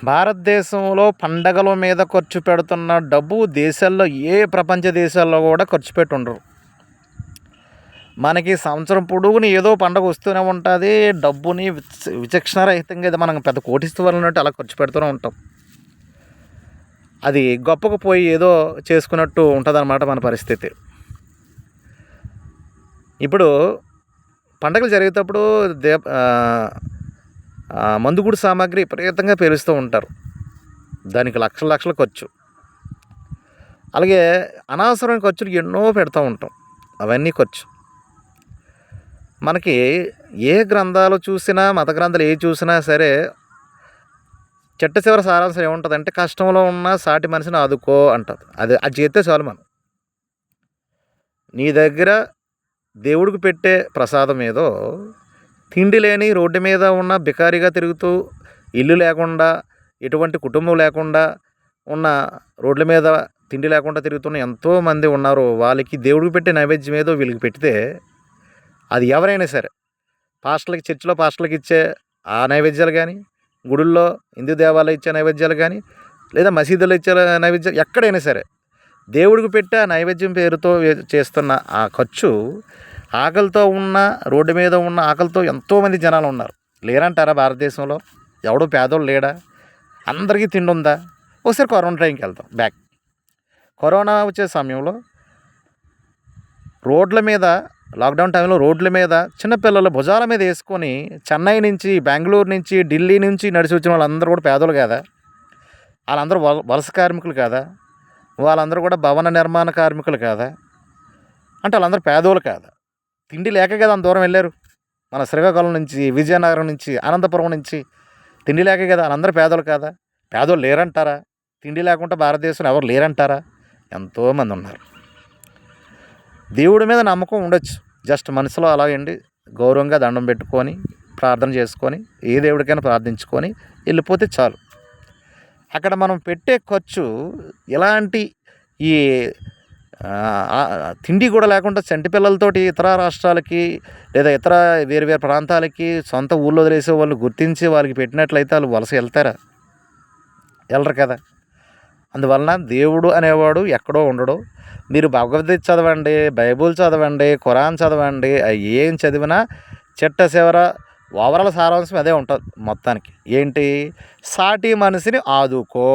భారతదేశంలో పండగల మీద ఖర్చు పెడుతున్న డబ్బు దేశాల్లో ఏ ప్రపంచ దేశాల్లో కూడా ఖర్చు పెట్టుండరు. మనకి సంవత్సరం పొడుగుని ఏదో పండగ వస్తూనే ఉంటుంది. డబ్బుని విచక్షణారహితంగా ఇది మనం పెద్ద కోటీశ్వరులన్నట్టు అలా ఖర్చు పెడుతూనే ఉంటాం. అది గొప్పకు పోయి ఏదో చేసుకున్నట్టు ఉంటుందన్నమాట మన పరిస్థితి. ఇప్పుడు పండగలు జరిగేటప్పుడు మందుగుడు సామాగ్రి విపరీతంగా పేలుస్తూ ఉంటారు. దానికి లక్షల లక్షల ఖర్చు. అలాగే అనవసరమైన ఖర్చులు ఎన్నో పెడతా ఉంటాం. అవన్నీ ఖర్చు. మనకి ఏ గ్రంథాలు చూసినా, మత గ్రంథాలు ఏ చూసినా సరే చిట్ట చివరి సారాంశం ఏముంటుందంటే, కష్టంలో ఉన్న సాటి మనిషిని ఆదుకో అంటుంది. అది చేస్తే చాలు. మనం నీ దగ్గర దేవుడికి పెట్టే ప్రసాదం ఏదో తిండి లేని రోడ్డు మీద ఉన్న బికారిగా తిరుగుతూ, ఇల్లు లేకుండా, ఎటువంటి కుటుంబం లేకుండా ఉన్న రోడ్ల మీద తిండి లేకుండా తిరుగుతున్న ఎంతోమంది ఉన్నారు. వాళ్ళకి దేవుడికి పెట్టే నైవేద్యం ఏదో వీళ్ళకి పెడితే, అది ఎవరైనా సరే, చర్చిలో పాస్టర్లకి ఇచ్చే ఆ నైవేద్యాలు కానీ, గుడుల్లో హిందూ దేవాలయం ఇచ్చే నైవేద్యాలు కానీ, లేదా మసీదులో ఇచ్చే నైవేద్యాలు, ఎక్కడైనా సరే దేవుడికి పెట్టే ఆ నైవేద్యం పేరుతో చేస్తున్న ఆ ఖర్చు, ఆకలితో ఉన్న, రోడ్డు మీద ఉన్న ఆకలితో ఎంతోమంది జనాలు ఉన్నారు. లేరంటారా భారతదేశంలో? ఎవడో పేదోళ్ళు లేడా? అందరికీ తిండి ఉందా? ఒకసారి కరోనా టైంకి వెళ్తాం బ్యాక్. కరోనా వచ్చే సమయంలో రోడ్ల మీద, లాక్డౌన్ టైంలో రోడ్ల మీద చిన్నపిల్లల భుజాల మీద వేసుకొని చెన్నై నుంచి, బెంగళూరు నుంచి, ఢిల్లీ నుంచి నడిచి వచ్చిన వాళ్ళందరూ కూడా పేదలు కాదా? వాళ్ళందరూ వలస కార్మికులు కాదా? వాళ్ళందరూ కూడా భవన నిర్మాణ కార్మికులు కాదా? అంటే వాళ్ళందరూ పేదోళ్ళు కాదా? తిండి లేక కదా అంత దూరం వెళ్ళారు. మన శ్రీకాకుళం నుంచి, విజయనగరం నుంచి, అనంతపురం నుంచి తిండి లేక కదా. వాళ్ళందరూ పేదోళ్ళు కాదా? పేదోళ్ళు లేరంటారా? తిండి లేకుండా భారతదేశంలో ఎవరు లేరంటారా? ఎంతోమంది ఉన్నారు. దేవుడి మీద నమ్మకం ఉండొచ్చు. జస్ట్ మనసులో అలాగండి గౌరవంగా దండం పెట్టుకొని, ప్రార్థన చేసుకొని, ఏ దేవుడికైనా ప్రార్థించుకొని వెళ్ళిపోతే చాలు. అక్కడ మనం పెట్టే ఖర్చు ఇలాంటి ఈ తిండి కూడా లేకుండా చంటి పిల్లలతోటి ఇతర రాష్ట్రాలకి, లేదా ఇతర వేరు వేరు ప్రాంతాలకి సొంత ఊళ్ళో వదిలేసే వాళ్ళు గుర్తించి వాళ్ళకి పెట్టినట్లయితే వాళ్ళు వలస వెళ్తారా? వెళ్ళరు కదా. అందువలన దేవుడు అనేవాడు ఎక్కడో ఉండడు. మీరు భగవద్గీత చదవండి, బైబుల్ చదవండి, ఖురాన్ చదవండి, ఏం చదివినా చిట్ట చివర ఓవరాల్ సారాంశం అదే ఉంటుంది మొత్తానికి. ఏంటి? సాటి మనిషిని ఆదుకో.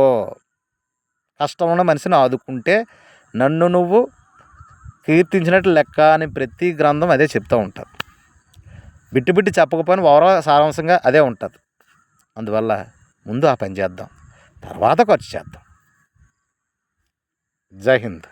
కష్టం ఉన్న మనిషిని ఆదుకుంటే నన్ను నువ్వు కీర్తించినట్లు లెక్క అని ప్రతి గ్రంథం అదే చెప్తూ ఉంటుంది. బిట్టి చెప్పకపోయినా ఓవరాల్ సారాంశంగా అదే ఉంటుంది. అందువల్ల ముందు ఆ పని చేద్దాం, తర్వాత ఖర్చు చేద్దాం. జై హింద్.